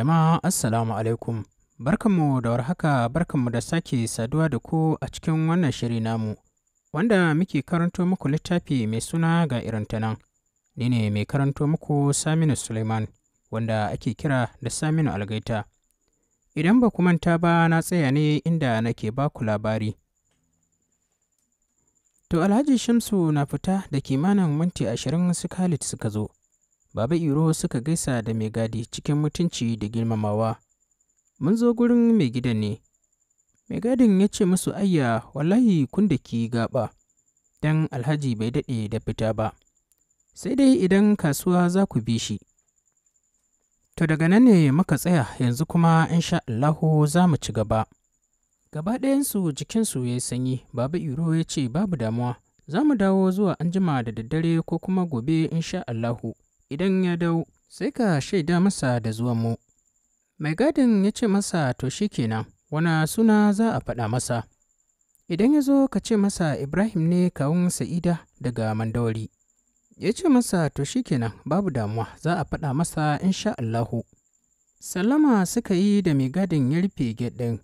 Jama'a Assalamu alaikum. Barkanmu da warhaka, barkanmu da sake saduwa da ku a cikin wannan shiri namu, wanda muke karanto muku littafi mai suna ga irin ta nan. Ni ne mai karanto muku Saminu Suleiman, wanda ake kira da Saminu Algaita. Idan ba ku manta ba, na tsaya ne inda nake ba ku labari. To Alhaji Shamsu na fita da kimanin minti 20 su Khalid suka zo. Baba Iro suka gaisa da mai gadi cikin mutunci da girmamawa. Mun zo gurin mai gidan ne. Mai gadin ya ce musu ayya wallahi kun da ki gaba, don Alhaji bai daɗe da fita ba. Sai dai idan kasuwa za ku bi shi. To daga nan ne muka tsaya, yanzu kuma insha Allahu za mu ci gaba. Gaba ɗayansu jikinsu ya yi sanyi. Baba Iro ya ce babu damuwa, za mu dawo zuwa anjima da daddare ko kuma gobe insha Allahu. Idan ya dawo, sai ka shaida masa da zuwanmu. Mai gadin ya ce masa to shi kenan, wana suna za a faɗa masa. Idan ya zo ka ce masa Ibrahim ne kawun Sa'ida daga Mandawari. Ya ce masa to shi kenan, babu damuwa, za a faɗa masa insha Allahu. Sallama suka yi da mai gadin ya rufe gate ɗin.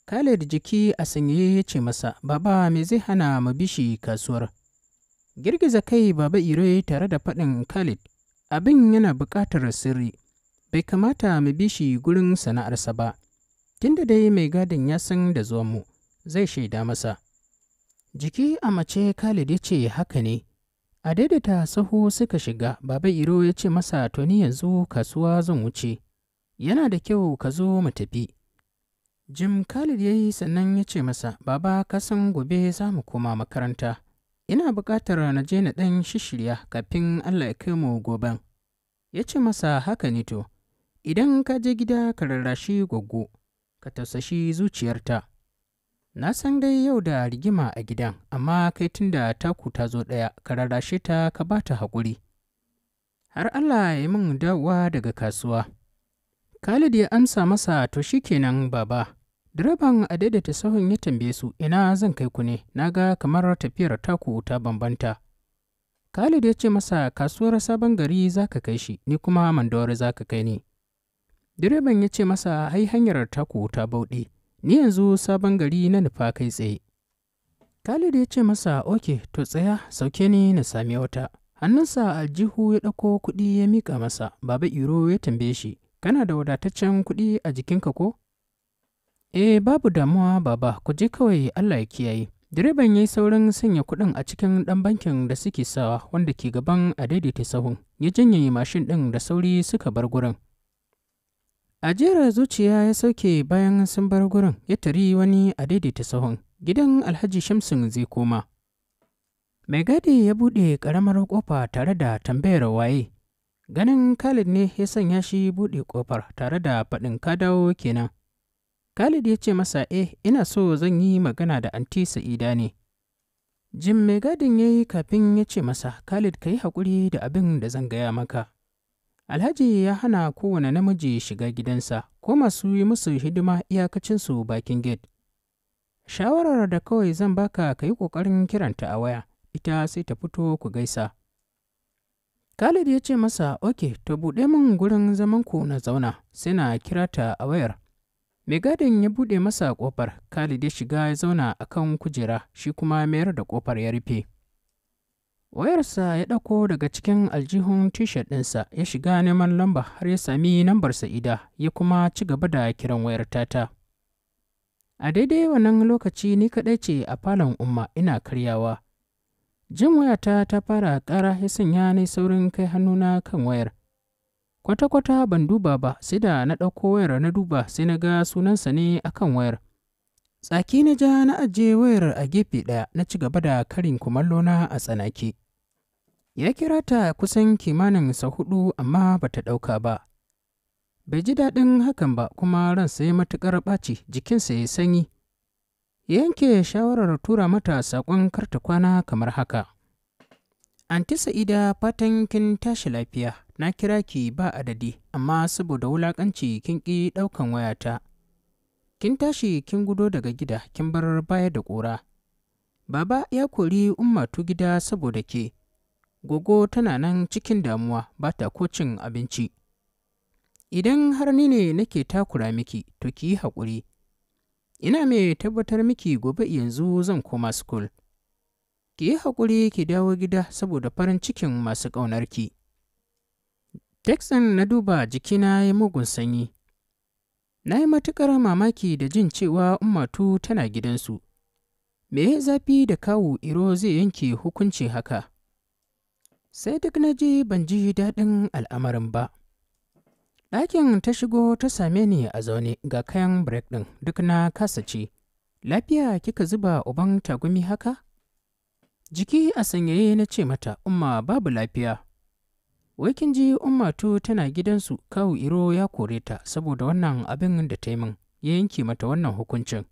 Khalid jiki a sanyaye ya ce masa, Baba me zai hana mu bishi kasuwar? Girgiza kai Baba Iro tare da faɗin Khalid, abin yana buƙatar sirri, bai kamata mu bi shi gurin sana'arsa ba, tunda dai mai gadin ya san da zuwanmu, zai shaida masa. Jiki a mace Khalid ya ce haka ne. A daidaita sahu suka shiga, Baba Iro ya ce masa to ni yanzu kasuwa zan wuce, yana da kyau ka zo mu tafi. Jim Khalid ya yi sannan ya ce masa, Baba ka san gobe za mu koma makaranta. Ina buƙatar na je na ɗan shishirya kafin Allah ya kai mu goben. Ya ce masa haka ne to, idan ka je gida ka rarrashi gwaggo, ka tausashi zuciyarta. Na san dai yau da rigima a gidan, amma kai tun da taku ta zo ɗaya, ka rarrashe ta ka ba ta haƙuri. Har Allah ya yi min dawowa daga kasuwa. Khalid ya amsa masa to shi kenan Baba. Direban a daidaita sahun ya tambaye su ina zan kai ku ne, na ga kamar tafiyar taku ta bambanta. Khalid ya ce masa kasuwar sabon gari za ka kai shi, ni kuma Mandawari za ka kai ni. Direban ya ce masa ai hanyar taku ta bauɗe, ni yanzu sabon gari na nufa kai tsaye. Khalid ya ce masa oke to tsaya sauke ni na sami wata. Hannunsa aljihu ya ɗauko kuɗi ya miƙa masa. Baba Iro ya tambaye shi kana da wadataccen kuɗi a jikinka ko? Babu damuwa Baba, ku je kawai Allah ya kiyaye. Direban ya yi saurin sanya kuɗin a cikin ɗan bankin da suke sawa wanda ke gaban a daidaita sahun, ya janye mashin ɗin da sauri suka bar gurin. A jera zuciya ya sauke bayan sun bar gurin, ya tari wani a daidaita sahun. Gidan Alhaji Shamsun zai koma. Mai gadi ya buɗe ƙaramar ƙofa tare da tambayar waye. Ganin Khalid ne ya sanya shi buɗe ƙofar tare da faɗin ka dawo kenan. Khalid ya ce masa ina so zan yi magana da anti Sa'ida ne. Jim mai gadin ya yi kafin ya ce masa Khalid ka yi haƙuri da abin da zan gaya maka. Alhaji ya hana kowane namiji shiga gidansa ko masu yi musu hidima iyakacinsu bakin gate. Shawarar da kawai zan baka ka yi ƙoƙarin kiranta a waya, ita sai ta fito ku gaisa. Khalid ya ce masa oke to buɗe min gurin zamanku na zauna sai na kira ta a wayar. Mai gadin ya buɗe masa ƙofar, Khalid ya shiga ya zauna a kan kujera, shi kuma mayar da ƙofar ya rufe. Wayarsa ya ɗauko daga cikin aljihun t-shirt ɗinsa ya shiga neman lamba har ya sami lambar Sa'ida ya kuma ci gaba da kiran wayar tata. A daidai wannan lokaci ni kaɗai ce a falon Umma ina karyawa. Jin wayata ta fara ƙara ya sanya ni saurin kai hannuna kan wayar. Kwata-kwata ban duba ba, sai da na ɗauko wayar na duba sai na ga sunansa ne a kan wayar. Tsaki na ja na ajiye wayar a gefe ɗaya na ci gaba da karin kumallona a tsanake. Ya kira ta kusan kimanin sau 4 amma ba ta ɗauka ba. Bai ji daɗin hakan ba kuma ransa ya matuƙar ɓaci, jikinsa ya sanyi. Ya yanke shawarar tura mata saƙon karta kwana kamar haka. Anti Sa'ida fatan kin tashi lafiya, na kira ki ba adadi, amma saboda wulaƙanci kin ƙi ɗaukan wayata. Kin tashi kin gudo daga gida kin bar baya da ƙura. Baba ya kori Ummatu gida saboda ke. Gogo tana nan cikin damuwa ba ta ko cin abinci. Idan har ni ne nake takura miki, to ki yi haƙuri. Ina mai tabbatar miki gobe yanzu zan koma school. Ki yi haƙuri ki dawo gida saboda farin cikin masu ƙaunarki. Texan na duba jikina ya mugun sanyi. Na yi matuƙar mamaki da jin cewa Ummatu tana gidansu. Me ya zafi da kawu Iro zai yanke hukunci haka? Sai duk na ji ban ji daɗin al'amarin ba. Ɗakin ta shigo ta same ni a zaune ga kayan break ɗin duk na kasa ci. Lafiya kika zuba uban tagumi haka? Jiki a sanyaye na ce mata, Umma babu lafiya. Wai kin ji Ummatu tana gidansu, kawu Iro ya kore ta saboda wannan abin da ta yi min, ya yanke mata wannan hukuncin.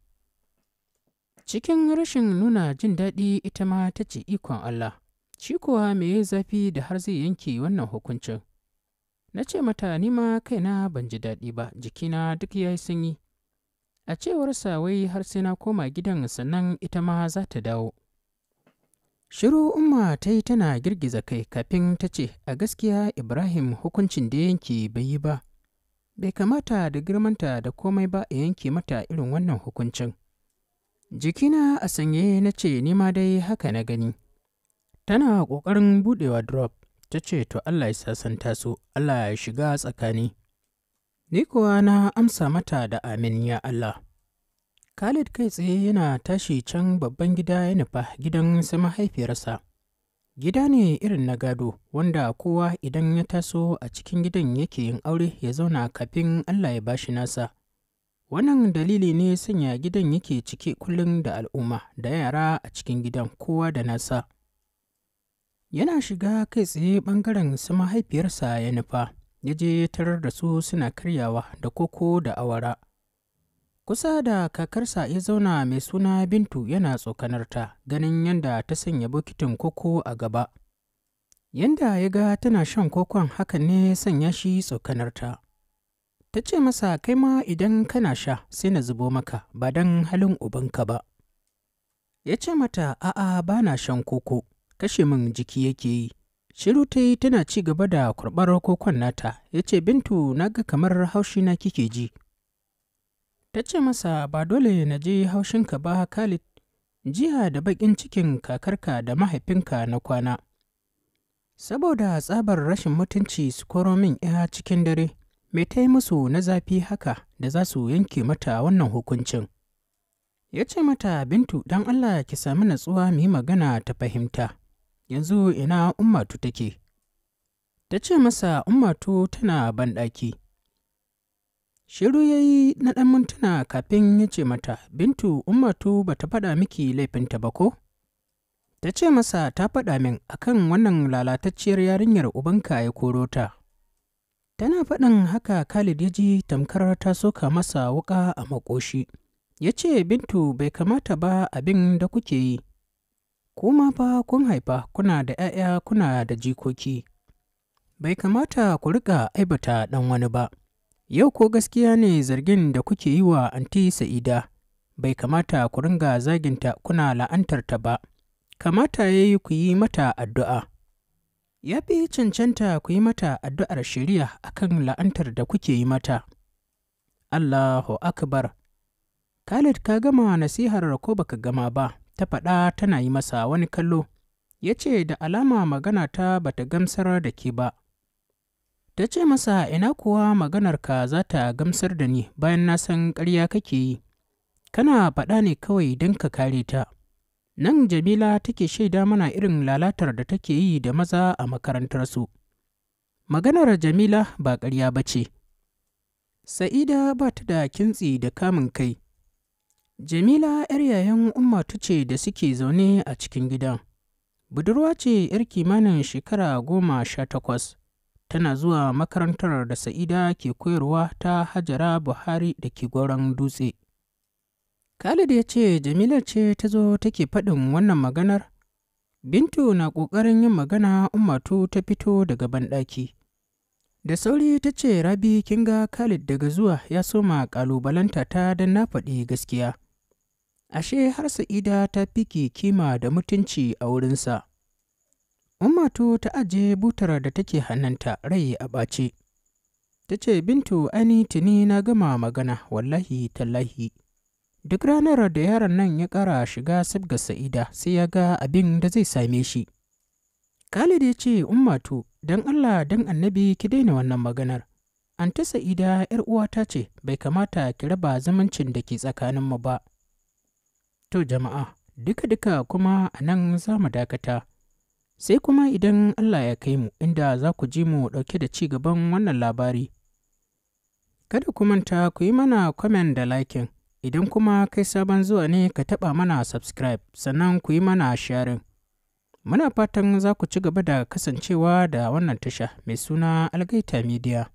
Cikin rashin nuna jin daɗi ita ma ta ce ikon Allah, shi kuwa me ya zafi da har zai yanke wannan hukuncin. Na ce mata ni ma kaina ban ji daɗi ba, jikina duk ya yi sanyi. A cewarsa wai har sai na koma gidan sannan ita ma za ta dawo. Shiru Umma ta yi tana girgiza kai kafin ta ce, a gaskiya Ibrahim hukuncin da yanke bai yi ba. Bai kamata da girmanta da komai ba ya yanke mata irin wannan hukuncin. Jikina a sanye na ce ni ma dai haka na gani. Tana ƙoƙarin buɗewa drop, ta ce to Allah ya sasanta su, Allah ya shiga tsakani. Ni kuwa na amsa mata da amin ya Allah. Khalid kai tsaye yana tashi can babban gida ya nufa gidan su mahaifiyarsa. Gida ne irin na gado wanda kowa idan ya taso a cikin gidan yake yin aure ya zauna kafin Allah ya bashi nasa. Wannan dalili ne sanya gidan yake cike kullum da al'umma da yara a cikin gidan kowa da nasa. Yana shiga kai tsaye ɓangaren su mahaifiyarsa ya nufa, ya je tarar da su suna karyawa da koko da awara. Kusa da kakarsa ya zauna mai suna Bintu yana tsokanarta, ganin yadda ta sanya bokitin koko a gaba. Yanda ya ga tana shan kokon hakan ne ya sanya shi tsokanarta. Ta ce masa kai ma idan kana sha sai na zubo maka ba don halin ubanka ba. Ya ce mata a'a ba na shan koko, kashe min jiki yake yi. Shiru ta yi tana ci gaba da kurɓar kokon nata, ya ce Bintu na ga kamar haushina kike ji. Ta ce masa ba dole na je haushinka ba Khalid, jiya da baƙin cikin kakarka da mahaifinka na kwana. Saboda tsabar rashin mutunci su koro min ya cikin dare, me ta yi musu na zafi haka da za su yanke mata wannan hukuncin. Ya ce mata Bintu don Allah ki sami natsuwa mu yi magana ta fahimta. Yanzu ina Ummatu take? Ta ce masa Ummatu tana banɗaki. Shiru ya yi na ɗan mintuna kafin ya ce mata, Bintu, Ummatu ba ta faɗa miki laifinta ba ko? Ta ce masa ta faɗa min akan wannan lalatacciyar yarinyar ubanka ya koro ta. Tana faɗin haka Khalid ya ji tamkar ta soka masa wuƙa a maƙoshi. Ya ce, Bintu bai kamata ba abin da kuke yi. Kuma fa kun haifa kuna da ‘ya'ya kuna da jikoki. Bai kamata ku riƙa aibata ɗan wani ba. Yau ko gaskiya ne zargin da kuke yi wa Anti Sa'ida, bai kamata ku ringa zaginta kuna la'antarta ba, kamata ya yi ku yi mata addu'a. Ya fi cancanta ku yi mata addu'ar shari'a a kan la'antar da kuke yi mata. Allahu Akbar. Khalid ka gama nasihar ko baka gama ba, ta faɗa tana yi masa wani kallo, ya ce da alama magana ta bata gamsar da ke ba. Ta ce masa ina kuwa maganarka za ta gamsar da ni bayan na san ƙarya kake yi, kana faɗa ne kawai don ka kare ta. Nan Jamila take shaida mana irin lalatar da take yi da maza a makarantarsu. Maganar Jamila ba ƙarya ba ce. Sa'ida ba ta da kintsi da kamun kai. Jamila 'yar yayan Ummatu ce da suke zaune a cikin gidan. Budurwa ce 'yar kimanin shekara 18. Tana zuwa makarantar da Sa'ida ke koyarwa ta Hajara Buhari da ke Goron Dutse. Khalid ya ce Jamila ce ta zo take faɗin wannan maganar. Bintu na ƙoƙarin yin magana Ummatu ta fito daga banɗaki. Da sauri ta ce Rabi kin ga Khalid daga zuwa ya soma ƙalubalanta ta don na faɗi gaskiya. Ashe har Sa'ida ta fike kima da mutunci a wurinsa. Ummatu ta ajiye butar da take hannunta rai a ɓace. Ta ce, Bintu, ani tuni na gama magana, wallahi tallahi. Duk ranar da yaron nan ya ƙara shiga sabgar Sa'ida sai ya ga abin da zai same shi. Khalid ya ce, Ummatu, don Allah don annabi ki daina wannan maganar. Anta Sa'ida ‘yar uwata ce, bai kamata ki raba zumuncin da ke tsakaninmu ba. To jama'a, duka-duka kuma a nan za mu dakata. Sai kuma idan Allah ya kai mu inda za ku ji mu ɗauke da ci gaban wannan labari. Kada ku manta ku yi mana kwamen da liking. Idan kuma kai sabon zuwa ne ka taɓa mana subscribe sannan ku yi mana sharing. Muna fatan za ku ci gaba da kasancewa da wannan tasha mai suna Algaita Media.